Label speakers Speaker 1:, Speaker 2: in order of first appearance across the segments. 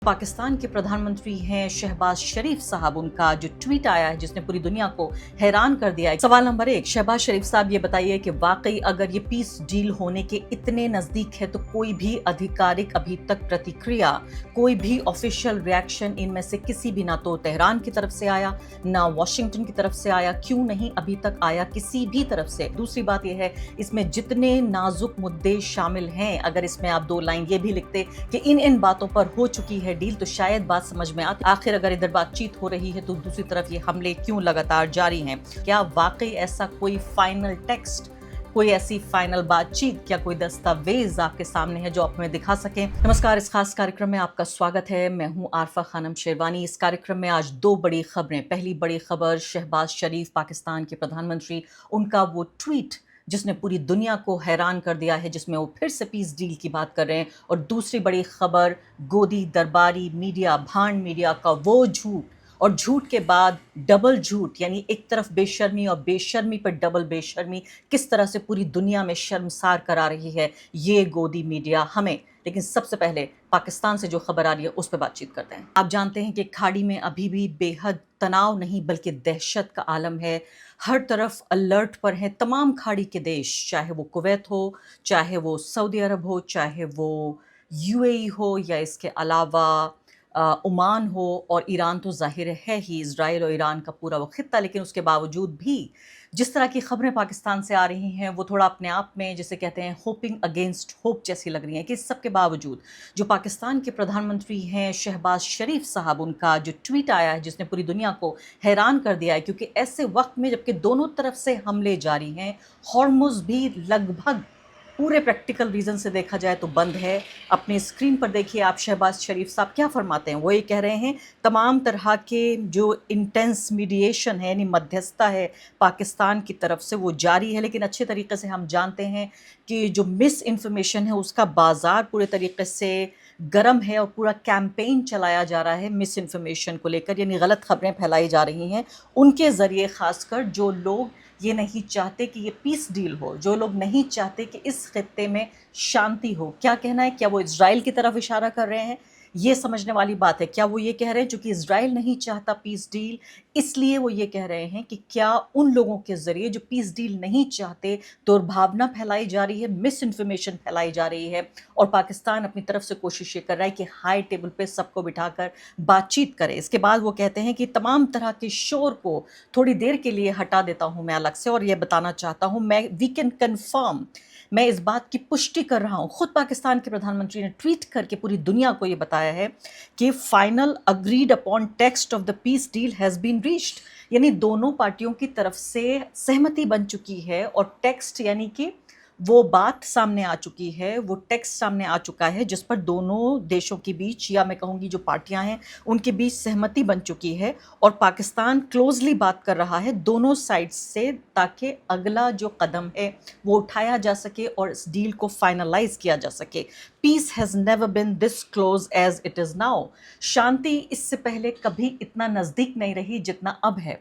Speaker 1: पाकिस्तान के प्रधानमंत्री हैं शहबाज शरीफ साहब। उनका जो ट्वीट आया है जिसने पूरी दुनिया को हैरान कर दिया है। सवाल नंबर 1, शहबाज शरीफ साहब ये बताइए कि वाकई अगर ये पीस डील होने के इतने नजदीक है तो कोई भी आधिकारिक अभी तक प्रतिक्रिया, कोई भी ऑफिशियल रिएक्शन इनमें से किसी भी, ना तो तेहरान की तरफ से आया ना वॉशिंगटन की तरफ से आया, क्यों नहीं अभी तक आया किसी भी तरफ से? दूसरी बात यह है, इसमें जितने नाजुक मुद्दे शामिल हैं, अगर इसमें आप 2 लाइन ये भी लिखते कि इन बातों पर हो चुकी है डील तो शायद बात समझ में आती। आखिर अगर इधर बातचीत हो रही है तो दूसरी तरफ ये हमले क्यों लगातार जारी हैं? क्या वाकई ऐसा कोई फाइनल टेक्स्ट, कोई ऐसी फाइनल बातचीत, क्या कोई दस्तावेज आपके सामने है जो आप हमें दिखा सकें? नमस्कार, इस खास कार्यक्रम में आपका स्वागत है। मैं हूं आरफा खानम शेरवानी। इस कार्यक्रम में आज 2 बड़ी खबरें। पहली बड़ी खबर, शहबाज शरीफ पाकिस्तान के प्रधानमंत्री, उनका वो ट्वीट जिसने पूरी दुनिया को हैरान कर दिया है, जिसमें वो फिर से पीस डील की बात कर रहे हैं। और दूसरी बड़ी खबर, गोदी दरबारी मीडिया, भांड मीडिया का वो झूठ, और झूठ के बाद डबल झूठ, यानी एक तरफ बेशर्मी और बेशर्मी पर डबल बेशर्मी, किस तरह से पूरी दुनिया में शर्मसार करा रही है ये गोदी मीडिया हमें। लेकिन सबसे पहले पाकिस्तान से जो खबर आ रही है उस पर बातचीत करते हैं। आप जानते हैं कि खाड़ी में अभी भी बेहद तनाव नहीं बल्कि दहशत का आलम है। हर तरफ अलर्ट पर हैं तमाम खाड़ी के देश, चाहे वो कुवैत हो, चाहे वो सऊदी अरब हो, चाहे वो यूएई हो, या इसके अलावा ओमान हो, और ईरान तो जाहिर है ही, इजराइल और ईरान का पूरा वो खित्ता। लेकिन उसके बावजूद भी जिस तरह की खबरें पाकिस्तान से आ रही हैं वो थोड़ा अपने आप में, जिसे कहते हैं, होपिंग अगेंस्ट होप जैसी लग रही हैं। कि इस सब के बावजूद जो पाकिस्तान के प्रधानमंत्री हैं शहबाज शरीफ साहब, उनका जो ट्वीट आया है जिसने पूरी दुनिया को हैरान कर दिया है, क्योंकि ऐसे वक्त में जबकि दोनों तरफ से हमले जारी हैं, हॉर्मुज़ भी लगभग पूरे प्रैक्टिकल रीज़न से देखा जाए तो बंद है। अपने स्क्रीन पर देखिए आप शहबाज शरीफ साहब क्या फरमाते हैं। वो ये कह रहे हैं तमाम तरह के जो इंटेंस मीडिएशन है, यानी मध्यस्थता है पाकिस्तान की तरफ से, वो जारी है। लेकिन अच्छे तरीके से हम जानते हैं कि जो मिस इन्फॉर्मेशन है उसका बाज़ार पूरे तरीके से गर्म है और पूरा कैंपेन चलाया जा रहा है मिस इन्फॉर्मेशन को लेकर, यानी गलत खबरें फैलाई जा रही हैं उनके ज़रिए। ख़ासकर जो लोग ये नहीं चाहते कि ये पीस डील हो, जो लोग नहीं चाहते कि इस खित्ते में शांति हो। क्या कहना है? क्या वो इजराइल की तरफ इशारा कर रहे हैं? ये समझने वाली बात है। क्या वो ये कह रहे हैं चूंकि इजराइल नहीं चाहता पीस डील, इसलिए वो ये कह रहे हैं कि क्या उन लोगों के ज़रिए जो पीस डील नहीं चाहते, दुर्भावना फैलाई जा रही है, मिस इन्फॉर्मेशन फैलाई जा रही है, और पाकिस्तान अपनी तरफ से कोशिश ये कर रहा है कि हाई टेबल पे सबको बिठाकर बातचीत करे। इसके बाद वो कहते हैं कि तमाम तरह के शोर को थोड़ी देर के लिए हटा देता हूँ मैं अलग से, और ये बताना चाहता हूँ, वी कैन कन्फर्म, मैं इस बात की पुष्टि कर रहा हूँ। खुद पाकिस्तान के प्रधानमंत्री ने ट्वीट करके पूरी दुनिया को ये बताया है कि final agreed upon text of the peace deal has been reached, यानी दोनों पार्टियों की तरफ से सहमति बन चुकी है, और टेक्स्ट यानी कि वो बात सामने आ चुकी है, वो टेक्स्ट सामने आ चुका है जिस पर दोनों देशों के बीच, या मैं कहूँगी जो पार्टियां हैं उनके बीच सहमति बन चुकी है। और पाकिस्तान क्लोजली बात कर रहा है दोनों साइड से, ताकि अगला जो कदम है वो उठाया जा सके और इस डील को फाइनलाइज किया जा सके। Peace has never been this close as it is now. शांति इससे पहले कभी इतना नज़दीक नहीं रही जितना अब है।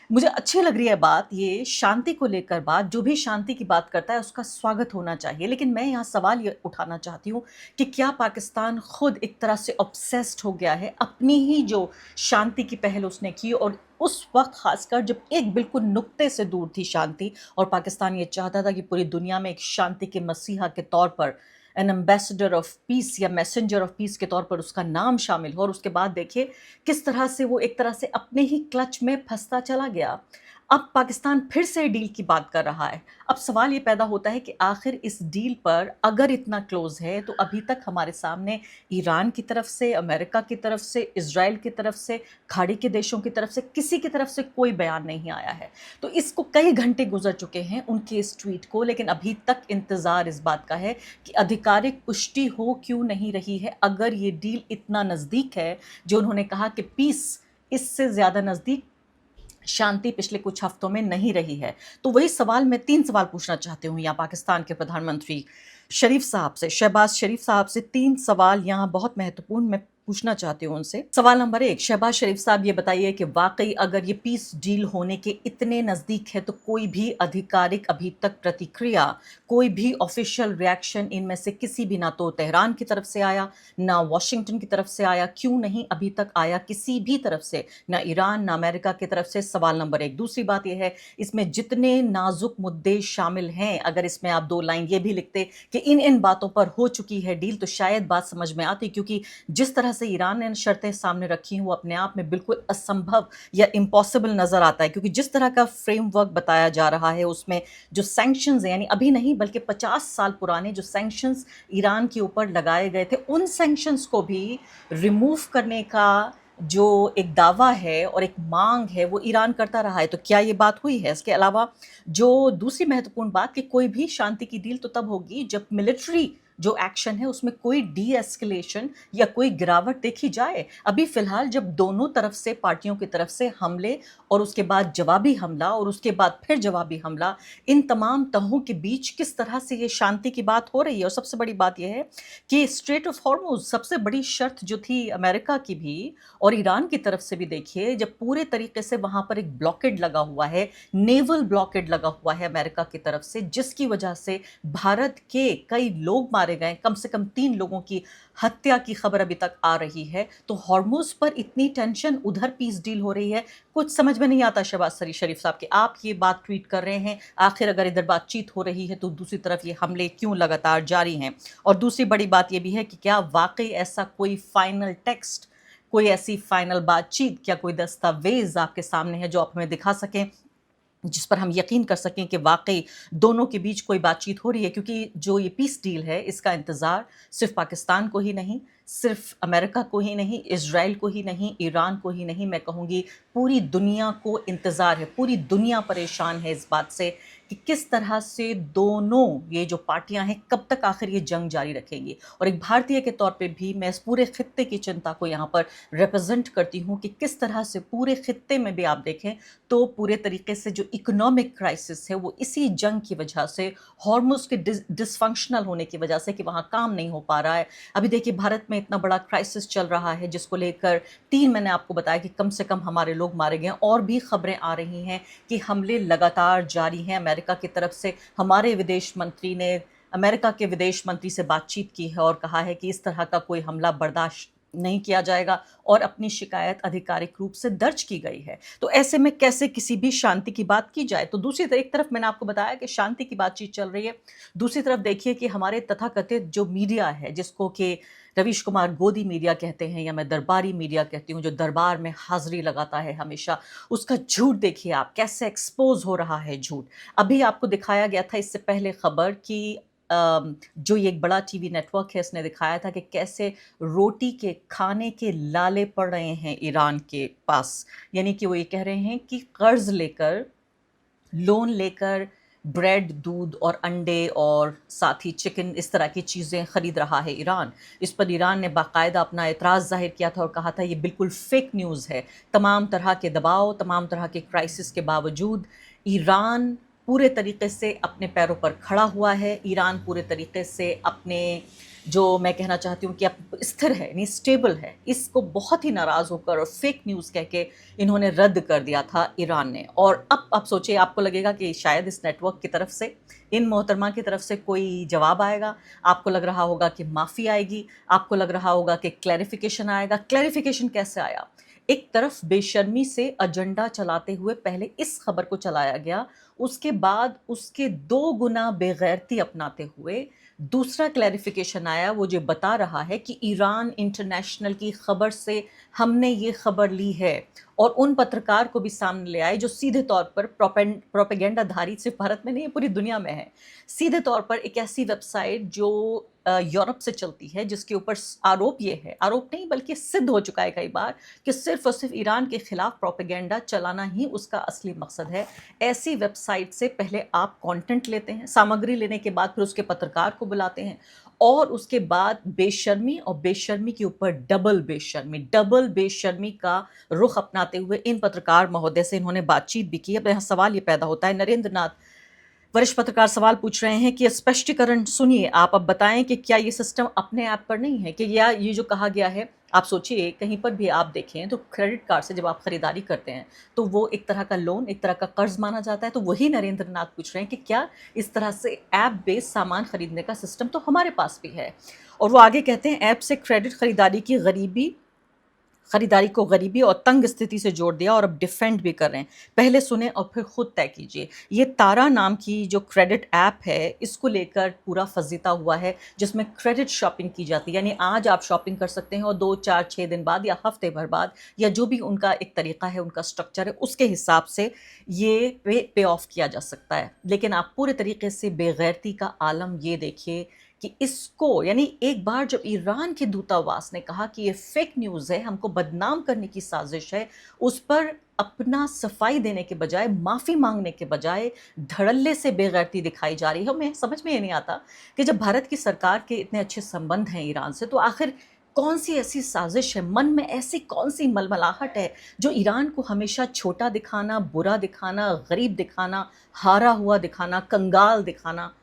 Speaker 1: मुझे अच्छी लग रही है बात, ये शांति को लेकर बात। जो भी शांति की बात करता है उसका स्वागत होना चाहिए। लेकिन मैं यहाँ सवाल ये उठाना चाहती हूँ कि क्या पाकिस्तान खुद एक तरह से ऑब्सेस्ड हो गया है? अपनी ही जो शांति की पहल उसने की, और उस वक्त खासकर जब एक बिल्कुल नुक्ते से दूर थी शांति, और पाकिस्तान ये चाहता था कि पूरी दुनिया में एक शांति के मसीहा के तौर पर, एन एम्बेसडर ऑफ पीस या मैसेंजर ऑफ पीस के तौर पर उसका नाम शामिल हो। और उसके बाद देखिए किस तरह से वो एक तरह से अपने ही क्लच में फंसता चला गया। अब पाकिस्तान फिर से डील की बात कर रहा है। अब सवाल ये पैदा होता है कि आखिर इस डील पर अगर इतना क्लोज है तो अभी तक हमारे सामने ईरान की तरफ से, अमेरिका की तरफ से, इजराइल की तरफ से, खाड़ी के देशों की तरफ से, किसी की तरफ से कोई बयान नहीं आया है। तो इसको कई घंटे गुजर चुके हैं उनके इस ट्वीट को, लेकिन अभी तक इंतज़ार इस बात का है कि आधिकारिक पुष्टि हो क्यों नहीं रही है। अगर ये डील इतना नज़दीक है, जो उन्होंने कहा कि पीस इससे ज़्यादा नज़दीक शांति पिछले कुछ हफ्तों में नहीं रही है, तो वही सवाल, मैं 3 सवाल पूछना चाहती हूँ यहाँ पाकिस्तान के प्रधानमंत्री शरीफ साहब से, शहबाज शरीफ साहब से। 3 सवाल यहाँ बहुत महत्वपूर्ण, मैं पूछना चाहती हूँ उनसे। सवाल नंबर 1, शहबाज शरीफ साहब ये बताइए कि वाकई अगर ये पीस डील होने के इतने नज़दीक है तो कोई भी आधिकारिक अभी तक प्रतिक्रिया, कोई भी ऑफिशियल रिएक्शन इनमें से किसी भी, ना तो तेहरान की तरफ से आया, ना वॉशिंगटन की तरफ से आया, क्यों नहीं अभी तक आया किसी भी तरफ से, ना ईरान ना अमेरिका की तरफ से? सवाल नंबर 1। दूसरी बात यह है, इसमें जितने नाजुक मुद्दे शामिल हैं, अगर इसमें आप 2 लाइन ये भी लिखते कि इन इन बातों पर हो चुकी है डील, तो शायद बात समझ में आती, क्योंकि जिस तरह से ईरान ने शर्तें सामने रखी हैं वो अपने आप में बिल्कुल असंभव या इम्पॉसिबल नजर आता है, क्योंकि जिस तरह का फ्रेमवर्क बताया जा रहा है उसमें जो सैंक्शंस हैं, यानी अभी नहीं बल्कि 50 साल पुराने जो सैंक्शंस ईरान के ऊपर लगाए गए थे, उन सैंक्शंस को भी रिमूव करने का जो एक दावा है और एक मांग है वो ईरान करता रहा है। तो क्या ये बात हुई है? इसके अलावा जो दूसरी महत्वपूर्ण बात कि कोई भी शांति की डील तो तब होगी जब मिलिट्री जो एक्शन है उसमें कोई डी एस्केलेशन या कोई गिरावट देखी जाए। अभी फिलहाल जब दोनों तरफ से, पार्टियों की तरफ से हमले और उसके बाद जवाबी हमला और उसके बाद फिर जवाबी हमला, इन तमाम तहों के बीच किस तरह से ये शांति की बात हो रही है। और सबसे बड़ी बात यह है कि स्ट्रेट ऑफ हॉर्मुज, सबसे बड़ी शर्त जो थी अमेरिका की भी और ईरान की तरफ से भी, देखिए जब पूरे तरीके से वहां पर एक ब्लॉकेड लगा हुआ है, नेवल ब्लॉकेड लगा हुआ है अमेरिका की तरफ से, जिसकी वजह से भारत के कई लोग मारे गए, कम से कम 3 लोगों की हत्या की खबर अभी तक आ रही है। तो हॉर्मुज पर इतनी टेंशन, उधर पीस डील हो रही है, कुछ समझ में नहीं आता शहबाज शरीफ साहब कि आप ये बात ट्वीट कर रहे हैं, आखिर अगर इधर बातचीत हो रही है तो दूसरी तरफ ये हमले क्यों लगातार जारी हैं? और दूसरी बड़ी बात ये भी है कि क्या वाकई ऐसा कोई फाइनल टेक्स्ट, कोई ऐसी फाइनल बातचीत, क्या कोई दस्तावेज आपके सामने है जो आप हमें दिखा सकें, जिस पर हम यकीन कर सकें कि वाकई दोनों के बीच कोई बातचीत हो रही है? क्योंकि जो ये पीस डील है इसका इंतज़ार सिर्फ पाकिस्तान को ही नहीं, सिर्फ अमेरिका को ही नहीं, इजराइल को ही नहीं, ईरान को ही नहीं, मैं कहूँगी पूरी दुनिया को इंतज़ार है। पूरी दुनिया परेशान है इस बात से कि किस तरह से दोनों ये जो पार्टियां हैं कब तक आखिर ये जंग जारी रखेंगी। और एक भारतीय के तौर पे भी मैं इस पूरे खित्ते की चिंता को यहाँ पर रिप्रेजेंट करती हूँ कि किस तरह से पूरे खित्ते में भी आप देखें तो पूरे तरीके से जो इकोनॉमिक क्राइसिस है वो इसी जंग की वजह से, हॉर्मुज के डिसफंक्शनल होने की वजह से, कि वहाँ काम नहीं हो पा रहा है। अभी देखिए भारत में इतना बड़ा क्राइसिस चल रहा है जिसको लेकर 3, मैंने आपको बताया कि कम से कम हमारे लोग मारे गए, और भी खबरें आ रही हैं कि हमले लगातार जारी हैं। अमेरिका की तरफ से हमारे विदेश मंत्री ने अमेरिका के विदेश मंत्री से बातचीत की है और कहा है कि इस तरह का कोई हमला बर्दाश्त नहीं किया जाएगा, और अपनी शिकायत आधिकारिक रूप से दर्ज की गई है। तो ऐसे में कैसे किसी भी शांति की बात की जाए? तो दूसरी तरफ, एक तरफ मैंने आपको बताया कि शांति की बातचीत चल रही है, दूसरी तरफ देखिए कि हमारे तथाकथित जो मीडिया है, जिसको कि रवीश कुमार गोदी मीडिया कहते हैं या मैं दरबारी मीडिया कहती हूँ, जो दरबार में हाजिरी लगाता है हमेशा, उसका झूठ देखिए आप कैसे एक्सपोज हो रहा है। झूठ अभी आपको दिखाया गया था इससे पहले खबर कि जो ये एक बड़ा टीवी नेटवर्क है इसने दिखाया था कि कैसे रोटी के खाने के लाले पड़ रहे हैं ईरान के पास। यानी कि वो ये कह रहे हैं कि कर्ज लेकर, लोन लेकर ब्रेड, दूध और अंडे और साथ ही चिकन, इस तरह की चीज़ें ख़रीद रहा है ईरान। इस पर ईरान ने बाकायदा अपना एतराज़ ज़ाहिर किया था और कहा था ये बिल्कुल फेक न्यूज़ है। तमाम तरह के दबाव, तमाम तरह के क्राइसिस के बावजूद ईरान पूरे तरीके से अपने पैरों पर खड़ा हुआ है। ईरान पूरे तरीके से अपने, जो मैं कहना चाहती हूँ कि अब स्थिर है, नहीं स्टेबल है। इसको बहुत ही नाराज़ होकर और फेक न्यूज़ कह के इन्होंने रद्द कर दिया था ईरान ने। और अब आप सोचिए, आपको लगेगा कि शायद इस नेटवर्क की तरफ से, इन मोहतरमा की तरफ से कोई जवाब आएगा, आपको लग रहा होगा कि माफ़ी आएगी, आपको लग रहा होगा कि क्लैरिफिकेशन आएगा। क्लैरिफिकेशन कैसे आया? एक तरफ बेशर्मी से एजेंडा चलाते हुए पहले इस खबर को चलाया गया, उसके बाद उसके 2 गुना बेगैरती अपनाते हुए दूसरा क्लैरिफिकेशन आया, वो जो बता रहा है कि ईरान इंटरनेशनल की खबर से हमने ये खबर ली है। और उन पत्रकार को भी सामने ले आए जो सीधे तौर पर प्रोपेगेंडाधारी सिर्फ भारत में नहीं है, पूरी दुनिया में है। सीधे तौर पर एक ऐसी वेबसाइट जो यूरोप से चलती है, जिसके ऊपर आरोप ये है, आरोप नहीं बल्कि सिद्ध हो चुका है कई बार, कि सिर्फ और सिर्फ ईरान के खिलाफ प्रोपेगेंडा चलाना ही उसका असली मकसद है। ऐसी वेबसाइट से पहले आप कंटेंट लेते हैं, सामग्री लेने के बाद फिर उसके पत्रकार को बुलाते हैं, और उसके बाद बेशर्मी और बेशर्मी के ऊपर डबल बेशर्मी का रुख अपनाते हुए इन पत्रकार महोदय से इन्होंने बातचीत भी की। अब यहाँ सवाल ये पैदा होता है, नरेंद्र नाथ वरिष्ठ पत्रकार सवाल पूछ रहे हैं कि स्पष्टीकरण सुनिए, आप अब बताएं कि क्या ये सिस्टम अपने ऐप पर नहीं है, कि या ये जो कहा गया है, आप सोचिए कहीं पर भी आप देखें तो क्रेडिट कार्ड से जब आप खरीदारी करते हैं तो वो एक तरह का लोन, एक तरह का कर्ज माना जाता है। तो वही नरेंद्र नाथ पूछ रहे हैं कि क्या इस तरह से ऐप बेस्ड सामान खरीदने का सिस्टम तो हमारे पास भी है। और वो आगे कहते हैं, ऐप से क्रेडिट खरीदारी को गरीबी और तंग स्थिति से जोड़ दिया और अब डिफेंड भी कर रहे हैं। पहले सुने और फिर खुद तय कीजिए। ये तारा नाम की जो क्रेडिट ऐप है, इसको लेकर पूरा फजीता हुआ है, जिसमें क्रेडिट शॉपिंग की जाती है। यानी आज आप शॉपिंग कर सकते हैं और 2 4 6 दिन बाद या हफ्ते भर बाद या जो भी उनका एक तरीका है, उनका स्ट्रक्चर है, उसके हिसाब से ये पे ऑफ किया जा सकता है। लेकिन आप पूरे तरीके से बेगैरती का आलम ये देखिए कि इसको, यानी एक बार जब ईरान के दूतावास ने कहा कि ये फेक न्यूज़ है, हमको बदनाम करने की साजिश है, उस पर अपना सफाई देने के बजाय, माफ़ी मांगने के बजाय धड़ल्ले से बेगैरती दिखाई जा रही है। मैं समझ में ये नहीं आता कि जब भारत की सरकार के इतने अच्छे संबंध हैं ईरान से, तो आखिर कौन सी ऐसी साजिश है, मन में ऐसी कौन सी मलमलाहट है जो ईरान को हमेशा छोटा दिखाना, बुरा दिखाना, गरीब दिखाना, हारा हुआ दिखाना, कंगाल दिखाना।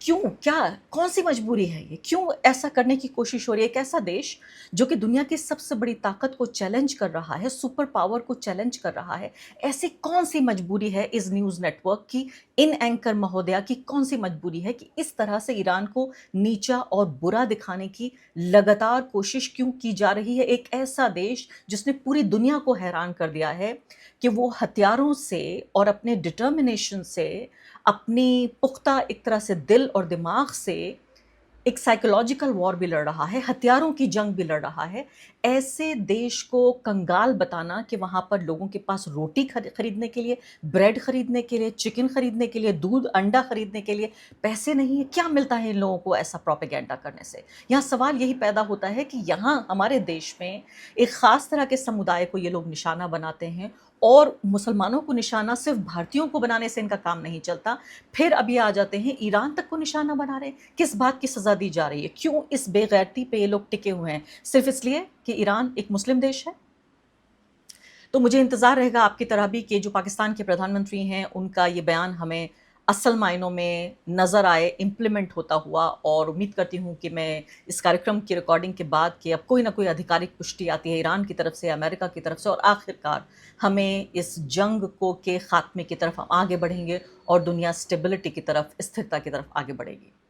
Speaker 1: क्यों? क्या? कौन-सी मजबूरी है ये? क्यों ऐसा करने की कोशिश हो रही है? एक ऐसा देश जो कि दुनिया की सबसे बड़ी ताकत को चैलेंज कर रहा है, सुपर पावर को चैलेंज कर रहा है, ऐसी कौन-सी मजबूरी है इस न्यूज़ नेटवर्क की, इन एंकर महोदया की कौन-सी मजबूरी है कि इस तरह से ईरान को नीचा और बुरा दिखाने की लगातार कोशिश क्यों की जा रही है? एक ऐसा देश जिसने पूरी दुनिया को हैरान कर दिया है कि वो हथियारों से और अपने डिटर्मिनेशन से, अपनी पुख्ता एक तरह से दिल और दिमाग से एक साइकोलॉजिकल वॉर भी लड़ रहा है, हथियारों की जंग भी लड़ रहा है। ऐसे देश को कंगाल बताना कि वहाँ पर लोगों के पास रोटी खरीदने के लिए, ब्रेड खरीदने के लिए, चिकन खरीदने के लिए, दूध, अंडा खरीदने के लिए पैसे नहीं है। क्या मिलता है इन लोगों को ऐसा प्रोपेगेंडा करने से? यहाँ सवाल यही पैदा होता है कि यहाँ हमारे देश में एक ख़ास तरह के समुदाय को ये लोग निशाना बनाते हैं और मुसलमानों को निशाना सिर्फ़ भारतीयों को बनाने से इनका काम नहीं चलता। फिर अभी आ जाते हैं ईरान तक को निशाना बना रहे हैं। किस बात की सज़ा दी जा रही है? क्यों इस बेगैरती पे ये लोग टिके हुए हैं? सिर्फ़ इसलिए कि ईरान एक मुस्लिम देश है? तो मुझे इंतज़ार रहेगा आपकी तरह भी कि जो पाकिस्तान के प्रधानमंत्री हैं, उनका ये बयान हमें असल मायनों में नज़र आए, इम्प्लीमेंट होता हुआ। और उम्मीद करती हूँ कि मैं इस कार्यक्रम की रिकॉर्डिंग के बाद कि अब कोई ना कोई आधिकारिक पुष्टि आती है ईरान की तरफ से, अमेरिका की तरफ से, और आखिरकार हमें इस जंग को के खात्मे की तरफ हम आगे बढ़ेंगे और दुनिया स्टेबिलिटी की तरफ, स्थिरता की तरफ आगे बढ़ेगी।